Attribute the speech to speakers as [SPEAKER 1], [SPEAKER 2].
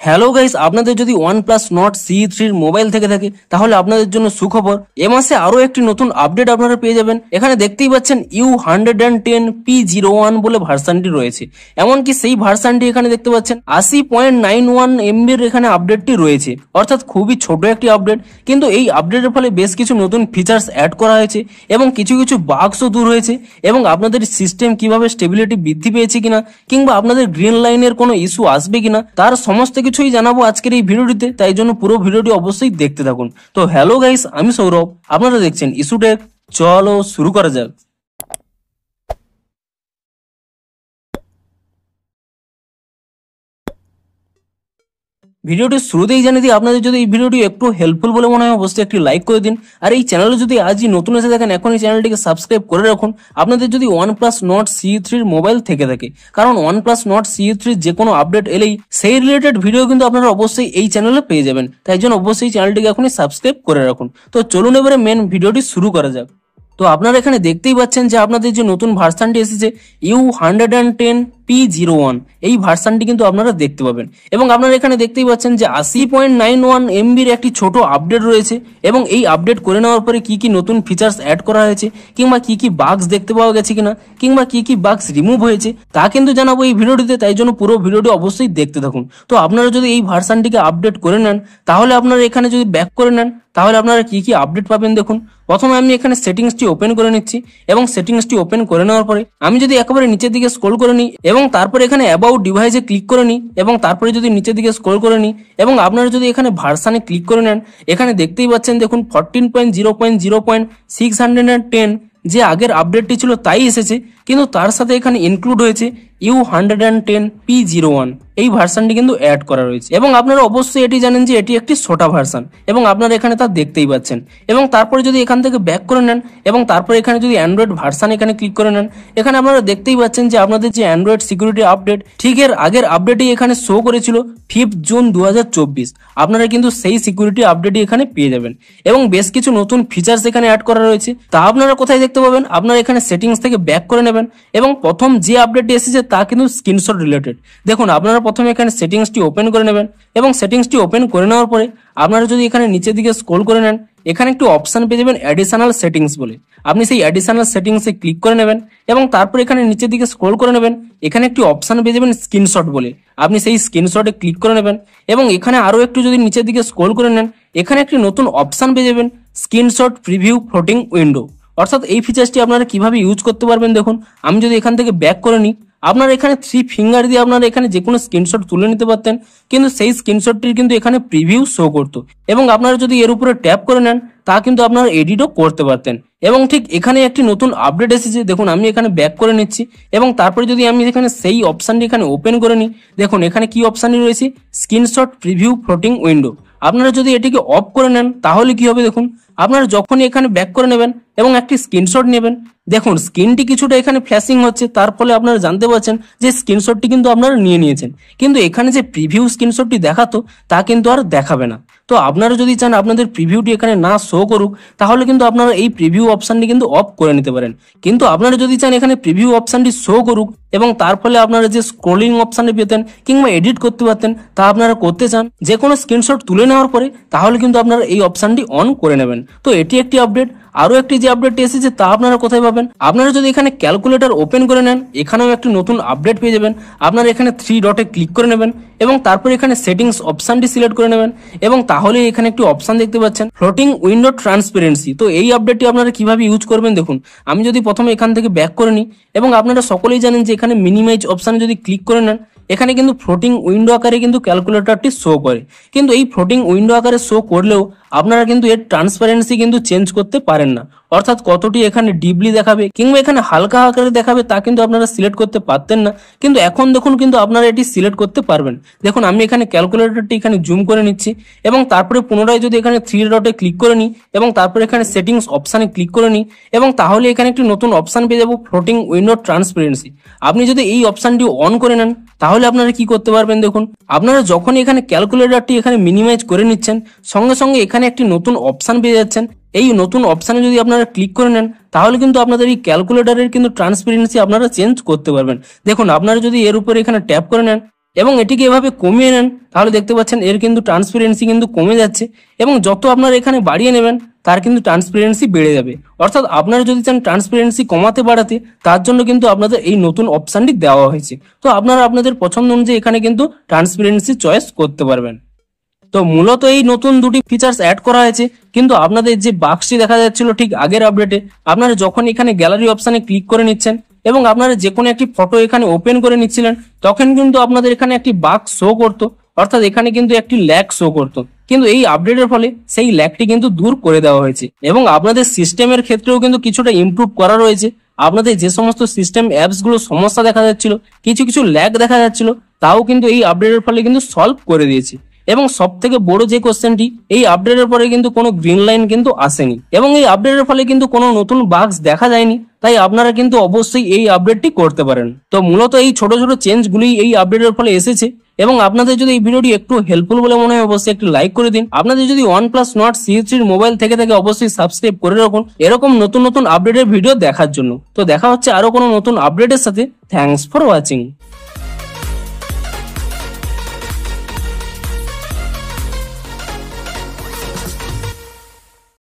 [SPEAKER 1] Hello guys, আপনাদের যদি OnePlus Nord CE3 mobile থেকে থাকে তাহলে আপনাদের জন্য সুখবর। এ মাসে আরো একটি নতুন আপডেট আপনারা পেয়ে যাবেন। এখানে দেখতেই পাচ্ছেন U110P01 বলে ভার্সনটি রয়েছে। এমনকি সেই ভার্সনটি এখানে দেখতে পাচ্ছেন 80.91 MBর এখানে আপডেটটি রয়েছে, অর্থাৎ খুবই ছোট একটি আপডেট। কিন্তু এই আপডেটের ফলে বেশ কিছু নতুন ফিচার্স অ্যাড করা হয়েছে এবং কিছু বাগসও দূর হয়েছে, এবং আপনাদের সিস্টেম কিভাবে স্টেবিলিটি বৃদ্ধি পেয়েছে কিনা কিংবা আপনাদের গ্রিন লাইনের কোনো ইস্যু আসবে কিনা তার সমস্ত কিছুই জানাবো আজকের এই ভিডিওটিতে। তাই জন্য পুরো ভিডিওটি অবশ্যই দেখতে থাকুন। তো হ্যালো গাইস, আমি সৌরভ, আপনারা দেখছেন ইস্যুটেক। চলো শুরু করা যাক। ভিডিওটি শুরুতেই জানিয়ে দিই, আপনাদের যদি এই ভিডিওটি একটু হেল্পফুল বলে মনে হয় অবশ্যই একটি লাইক করে দিন। আর এই চ্যানেলে যদি আজই নতুন এসে দেখেন এখন এই চ্যানেলটিকে সাবস্ক্রাইব করে রাখুন আপনাদের যদি OnePlus Nord CE3 মোবাইল থেকে থাকে, কারণ OnePlus Nord CE3 যে কোনো আপডেট এলেই সেই রিলেটেড ভিডিও কিন্তু আপনারা অবশ্যই এই চ্যানেলে পেয়ে যাবেন। তাই জন্য অবশ্যই চ্যানেলটিকে এখনই সাবস্ক্রাইব করে রাখুন। তো চলুন এবারে মেন ভিডিওটি শুরু করা যাক। তো আপনারা এখানে দেখতেই পাচ্ছেন যে আপনাদের যে নতুন ভার্সনটি এসেছে U110P01, এই ভার্সনটি কিন্তু আপনারা দেখতে পাবেন। এবং আপনারা এখানে দেখতেই পাচ্ছেন যে 80.91 MBর একটি ছোট আপডেট রয়েছে, এবং এই আপডেট করে নেওয়ার পরে কি কি নতুন ফিচার্স অ্যাড করা হয়েছে কিংবা কি বাগস দেখতে পাওয়া গেছে কিনা কিংবা কি বাগস রিমুভ হয়েছে তা কিন্তু জানাবো এই ভিডিওটিতে। তাই জন্য পুরো ভিডিওটি অবশ্যই দেখতে থাকুন। তো আপনারা যদি এই ভার্সনটিকে আপডেট করে নেন তাহলে আপনারা এখানে যদি ব্যাক করে নেন তাহলে আপনারা কি আপডেট পাবেন দেখুন। প্রথমে আমি এখানে সেটিংসটি ওপেন করে নিচ্ছি, এবং সেটিংসটি ওপেন করে নেওয়ার পরে আমি যদি একেবারে নিচের দিকে স্ক্রল করে নিই এবং তারপরে এখানে অ্যাবাউট ডিভাইসে ক্লিক করে নিই এবং তারপরে যদি নিচের দিকে স্ক্রল করে নিই এবং আপনারা যদি এখানে ভার্সনে ক্লিক করে নেন, এখানে দেখতেই পাচ্ছেন দেখুন 14.0.0.610 যে আগের আপডেটটি ছিল তাই এসেছে, কিন্তু তার সাথে এখানে ইনক্লুড হয়েছে U110P01, এই ভার্সনটি কিন্তু অ্যাড করা রয়েছে। এবং আপনারা অবশ্যই এটি জানেন যে এটি একটি ছোটা ভার্সন, এবং আপনারা এখানে তা দেখতেই পাচ্ছেন। এবং তারপরে যদি এখান থেকে ব্যাক করে নেন এবং তারপরে এখানে যদি অ্যান্ড্রয়েড ভার্সন এখানে ক্লিক করে নেন, এখানে আপনারা দেখতেই পাচ্ছেন যে আপনাদের যে অ্যান্ড্রয়েড সিকিউরিটি আপডেট ঠিক এর আগের আপডেটই এখানে শো করেছিল 5 জুন 2024। আপনারা কিন্তু সেই সিকিউরিটি আপডেটই এখানে পেয়ে যাবেন, এবং বেশ কিছু নতুন ফিচার্স এখানে অ্যাড করা রয়েছে। তা আপনারা কোথায় দেখতে পাবেন? আপনারা এখানে সেটিংস থেকে ব্যাক করে নেবেন, এবং প্রথম যে আপডেটটি এসেছে তা কিন্তু স্ক্রিনশট রিলেটেড। দেখুন আপনারা প্রথমে এখানে সেটিংসটি ওপেন করে নেবেন, এবং সেটিংসটি ওপেন করে নেওয়ার পরে আপনারা যদি এখানে নিচের দিকে স্ক্রল করে নেন, এখানে একটি অপশন পেয়ে যাবেন অ্যাডিশনাল সেটিংস বলে। আপনি সেই অ্যাডিশনাল সেটিংসে ক্লিক করে নেবেন, এবং তারপর এখানে নিচের দিকে স্ক্রল করে নেবেন, এখানে একটি অপশন পেয়ে যাবেন স্ক্রিনশট বলে। আপনি সেই স্ক্রিনশটে ক্লিক করে নেবেন, এবং এখানে আরো একটু যদি নিচের দিকে স্ক্রল করে নেন, এখানে একটি নতুন অপশন পেয়ে যাবেন স্ক্রিনশট প্রিভিউ ফ্লোটিং উইন্ডো। অর্থাৎ এই ফিচারটি আপনারা কিভাবে ইউজ করতে পারবেন দেখুন। আমি যদি এখান থেকে ব্যাক করে নিই, আপনারা এখানে 3 ফিঙ্গার দিয়ে আপনারা এখানে যে কোনো স্ক্রিনশট তুলে নিতে পারতেন, কিন্তু সেই স্ক্রিনশটটির কিন্তু এখানে প্রিভিউ শো করতো, এবং আপনারা যদি এর উপরে ট্যাপ করে নেন তা কিন্তু আপনারা এডিটও করতে পারতেন। এবং ঠিক এখানে একটি নতুন আপডেট এসেছে, দেখুন আমি এখানে ব্যাক করে নিচ্ছি, এবং তারপরে যদি আমি এখানে সেই অপশনটি এখানে ওপেন করে নিই, দেখুন এখানে কি অপশনটি রয়েছে স্ক্রিনশট প্রিভিউ ফ্লোটিং উইন্ডো। আপনারা যদি এটিকে অফ করে নেন তাহলে কি হবে দেখুন, আপনারা যখনই এখানে ব্যাক করে নেবেন এবং একটি স্ক্রিনশট নেবেন, দেখুন স্ক্রিনটি কিছুটা এখানে ফ্ল্যাশিং হচ্ছে, তার ফলে আপনারা জানতে পারছেন যে স্ক্রিনশটটি কিন্তু আপনারা নিয়ে নিয়েছেন, কিন্তু এখানে যে প্রিভিউ স্ক্রিনশটটি দেখাতো তা কিন্তু আর দেখাবে না। তো আপনারা যদি চান আপনাদের প্রিভিউটি এখানে না শো করুক তাহলে কিন্তু আপনারা এই প্রিভিউ অপশনটি কিন্তু অফ করে নিতে পারেন। কিন্তু আপনারা যদি চান এখানে প্রিভিউ অপশনটি শো করুক এবং তার ফলে আপনারা যে স্ক্রলিং অপশনটি পেতেন কিংবা এডিট করতে পারতেন তা আপনারা করতে চান যে কোনো স্ক্রিনশট তুলে নেওয়ার পরে, তাহলে কিন্তু আপনারা এই অপশনটি অন করে নেবেন। তো এটি একটি আপডেট। আরো একটি যে আপডেটটি এসেছে তা আপনারা কোথায় পাবেন? আপনারা যদি এখানে ক্যালকুলেটর ওপেন করে নেন, এখানেও একটি নতুন আপডেট পেয়ে যাবেন। আপনারা এখানে 3 ডটে ক্লিক করে নেবেন, এবং তারপর এখানে সেটিংস অপশনটি সিলেক্ট করে নেবেন, এবং তাহলে এখানে একটি অপশন দেখতে পাচ্ছেন ফ্লোটিং উইন্ডো ট্রান্সপারেন্সি। তো এই আপডেটটি আপনারা কিভাবে ইউজ করবেন দেখুন। আমি যদি প্রথমে এখান থেকে ব্যাক করে নিই, এবং আপনারা সকলেই জানেন যে এখানে মিনিমাইজ অপশনে যদি ক্লিক করে নেন, এখানে কিন্তু ফ্লোটিং উইন্ডো আকারে কিন্তু ক্যালকুলেটরটি শো করে, কিন্তু এই ফ্লোটিং উইন্ডো আকারে শো করলেও আপনারা কিন্তু এর ট্রান্সপারেন্সি কিন্তু চেঞ্জ করতে পারেন না। অর্থাৎ কতটি এখানে ডিপলি দেখাবে কিংবা এখানে হালকা আকারে দেখাবে তা কিন্তু আপনারা সিলেক্ট করতে পারতেন না, কিন্তু এখন দেখুন কিন্তু আপনারা এটি সিলেক্ট করতে পারবেন। দেখুন আমি এখানে ক্যালকুলেটরটি এখানে জুম করে নিচ্ছি, এবং তারপরে পুনরায় যদি এখানে 3 ডটে ক্লিক করে নিই এবং তারপরে এখানে সেটিংস অপশানে ক্লিক করে নিই, এবং তাহলে এখানে একটি নতুন অপশান পেয়ে যাবো ফ্লোটিং উইন্ডো ট্রান্সপারেন্সি। আপনি যদি এই অপশানটি অন করে নেন তাহলে আপনারা কি করতে পারবেন দেখুন। আপনারা যখনই এখানে ক্যালকুলেটরটি এখানে মিনিমাইজ করে নিচ্ছেন, সঙ্গে সঙ্গে এখানে একটি নতুন অপশান পেয়ে যাচ্ছেন। এই নতুন অপশানে যদি আপনারা ক্লিক করে নেন তাহলে কিন্তু আপনাদের এই ক্যালকুলেটরের কিন্তু ট্রান্সপারেন্সি আপনারা চেঞ্জ করতে পারবেন। দেখুন আপনারা যদি এর উপরে এখানে ট্যাপ করে নেন, এবং এটিকে এভাবে কমিয়ে নেন, তাহলে দেখতে পাচ্ছেন এর কিন্তু ট্রান্সপারেন্সি কিন্তু কমে যাচ্ছে। এবং যত আপনারা এখানে বাড়িয়ে নেবেন তার কিন্তু ট্রান্সপারেন্সি বেড়ে যাবে। অর্থাৎ আপনারা যদি চান ট্রান্সপারেন্সি কমাতে বাড়াতে, তার জন্য কিন্তু আপনাদের এই নতুন অপশানটি দেওয়া হয়েছে। তো আপনারা আপনাদের পছন্দ অনুযায়ী এখানে কিন্তু ট্রান্সপারেন্সি চয়েস করতে পারবেন। তো মূলত এই নতুন দুটি ফিচার্স অ্যাড করা হয়েছে, কিন্তু আপনাদের যে বাক্সটি দেখা যাচ্ছিল ঠিক আগের আপডেটে, আপনারা যখন এখানে গ্যালারি অপশানে ক্লিক করে নিচ্ছেন এবং আপনারা যে কোনো একটি ফটো এখানে ওপেন করে নিচ্ছিলেন, তখন কিন্তু আপনাদের এখানে একটি বাক্স শো করতো, অর্থাৎ এখানে কিন্তু একটি ল্যাগ শো করতো। কিন্তু এই আপডেটের ফলে সেই ল্যাগটি কিন্তু দূর করে দেওয়া হয়েছে এবং আপনাদের সিস্টেমের ক্ষেত্রেও কিন্তু কিছুটা ইমপ্রুভ করা রয়েছে। আপনাদের যে সমস্ত সিস্টেম অ্যাপস গুলো সমস্যা দেখা যাচ্ছিল, কিছু কিছু ল্যাগ দেখা যাচ্ছিল, তাও কিন্তু এই আপডেটের ফলে কিন্তু সলভ করে দিয়েছে। এবং সব থেকে বড় যে কোশ্চেনটি, এই আপডেটের পরে কিন্তু কোনো গ্রিন লাইন কিন্তু আসেনি এবং এই আপডেটের ফলে কিন্তু কোনো নতুন বাগস দেখা যায়নি। তাই আপনারা কিন্তু অবশ্যই এই আপডেটটি করতে পারেন। তো মূলত এই ছোট ছোট চেঞ্জগুলি এই আপডেটের ফলে এসেছে এবং আপনাদের যদি এই ভিডিওটি একটু হেল্পফুল বলে মনে হয় অবশ্যই একটু লাইক করে দিন। আপনাদের যদি OnePlus Nord C3 মোবাইল থেকে থাকে অবশ্যই সাবস্ক্রাইব করে রাখুন এরকম নতুন নতুন আপডেটের ভিডিও দেখার জন্য। তো দেখা হচ্ছে আরো কোনো নতুন আপডেটের সাথে। Thanks for watching.